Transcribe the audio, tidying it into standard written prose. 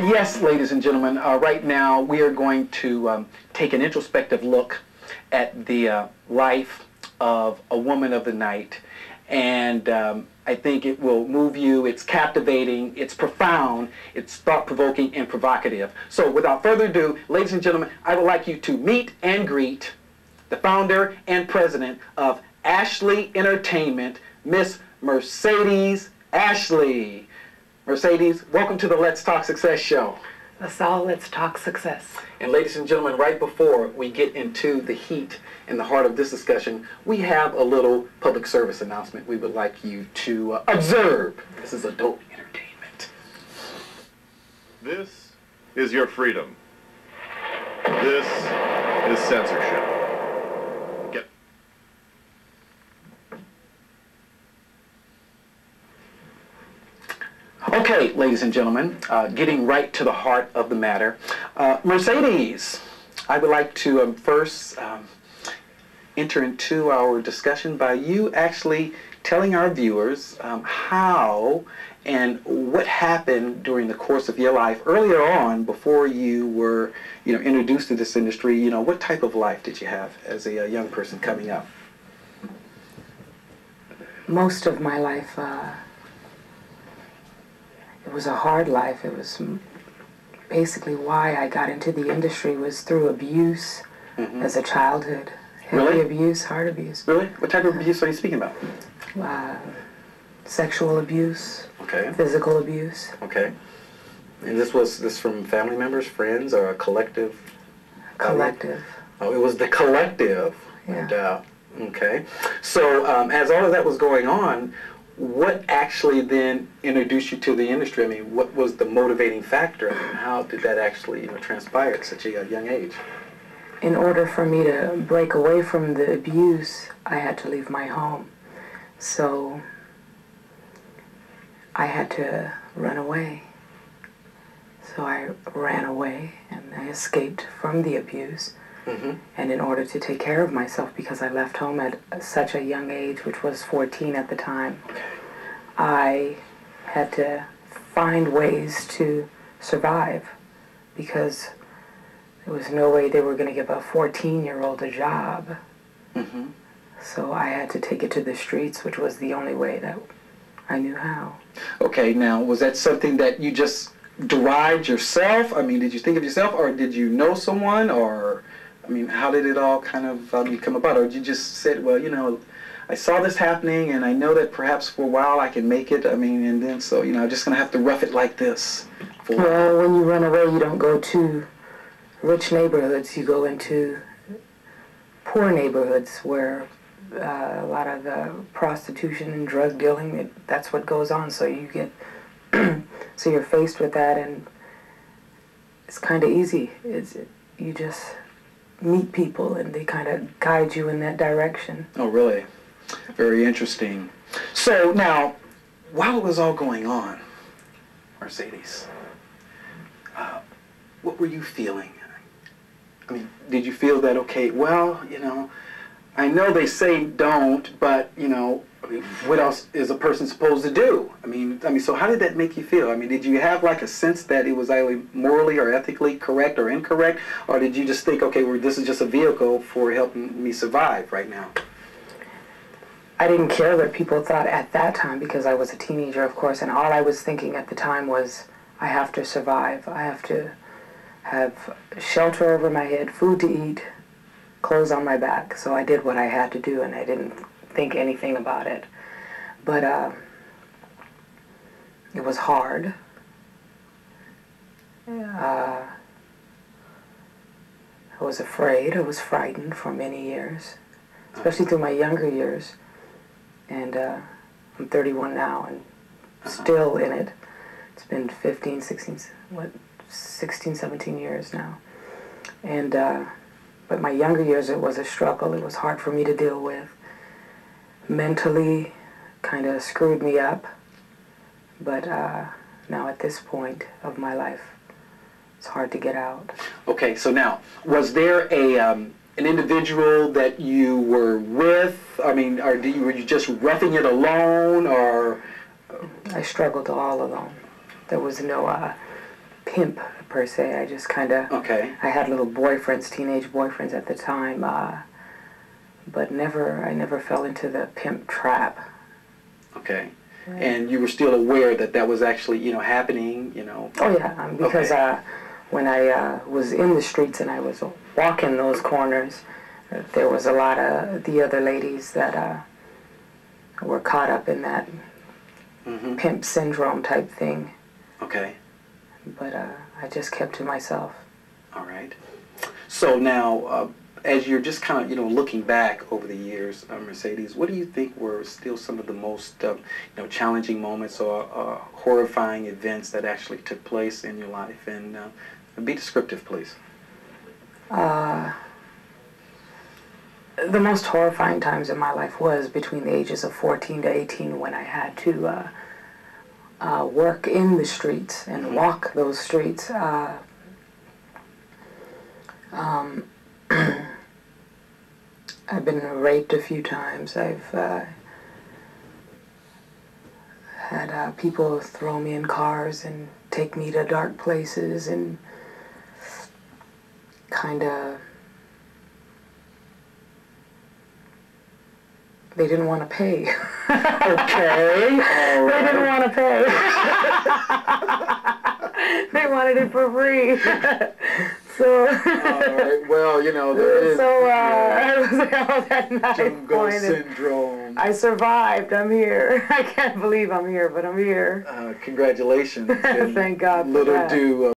Yes, ladies and gentlemen, right now we are going to take an introspective look at the life of a woman of the night. And I think it will move you. It's captivating, it's profound, it's thought-provoking and provocative. So without further ado, ladies and gentlemen, I would like you to meet and greet the founder and president of Ashley Entertainment, Miss Mercedes Ashley. Mercedes, welcome to the Let's Talk Success show. That's all. Let's talk success. And ladies and gentlemen, right before we get into the heat and the heart of this discussion, we have a little public service announcement we would like you to observe. This is adult entertainment. This is your freedom. This is censorship. Get. Okay, ladies and gentlemen, getting right to the heart of the matter. Mercedes, I would like to first enter into our discussion by you actually telling our viewers how and what happened during the course of your life earlier on before you were, introduced to this industry. What type of life did you have as a young person coming up? Most of my life, it was a hard life. It was basically why I got into the industry was through abuse as a childhood. Heavy abuse, hard abuse. Really? What type of abuse are you speaking about? Sexual abuse. Okay. Physical abuse. Okay. And this from family members, friends, or a collective? Collective. Oh, it was the collective. Yeah. And, okay. So as all of that was going on, what actually then introduced you to the industry? I mean, what was the motivating factor? I mean, how did that actually transpire at such a young age? In order for me to break away from the abuse, I had to leave my home. So I had to run away. So I ran away and I escaped from the abuse. And in order to take care of myself, because I left home at such a young age, which was 14 at the time, I had to find ways to survive, because there was no way they were going to give a 14-year-old a job. So I had to take it to the streets, which was the only way that I knew how. Okay, now, was that something that you just derived yourself? I mean, did you think of yourself, or did you know someone, or... I mean, how did it all kind of come about? Or did you just said, well, I saw this happening, and I know that perhaps for a while I can make it. I mean, and then so, I'm just going to have to rough it like this. Well, when you run away, you don't go to rich neighborhoods. You go into poor neighborhoods where a lot of the prostitution and drug dealing, that's what goes on. So you get, so you're faced with that, and it's kind of easy. You just meet people and they kind of guide you in that direction. Oh, really? Very interesting. So now, while it was all going on, Mercedes, what were you feeling? I mean, did you feel that, okay, well, I know they say don't, but, what else is a person supposed to do? I mean, so how did that make you feel? I mean, did you have like a sense that it was either morally or ethically correct or incorrect? Or did you just think, okay, well, this is just a vehicle for helping me survive right now? I didn't care what people thought at that time, because I was a teenager, of course, and all I was thinking at the time was, I have to survive. I have to have shelter over my head, food to eat, clothes on my back. So I did what I had to do, and I didn't think anything about it. But it was hard. I was afraid, I was frightened for many years, especially through my younger years. And I'm 31 now and still in it. It's been 15, 16, 16, 17 years now. And but my younger years, it was a struggle. It was hard for me to deal with. Mentally, kind of screwed me up. But now at this point of my life, it's hard to get out. Okay, so now, was there an individual that you were with? I mean, or were you just roughing it alone, or? I struggled all alone. There was no pimp per se. I just kind of, Okay. I had little boyfriends, teenage boyfriends at the time, but I never fell into the pimp trap. Okay. Yeah. And you were still aware that that was actually, happening, Oh yeah, because Okay. when I was in the streets and I was walking those corners, there was a lot of the other ladies that were caught up in that pimp syndrome type thing. Okay. But I just kept to myself. All right. So now, as you're just kind of, looking back over the years, Mercedes, what do you think were still some of the most, challenging moments or horrifying events that actually took place in your life? And be descriptive, please. The most horrifying times in my life was between the ages of 14 to 18 when I had to work in the streets and walk those streets. I've been raped a few times. I've had people throw me in cars and take me to dark places and kind of... They didn't want to pay. Okay. They didn't want to pay. They wanted it for free. So. All right. Well, there is. I was at knife Jungle point. syndrome. I survived. I'm here. I can't believe I'm here, but I'm here. Congratulations. Thank God for Little that. do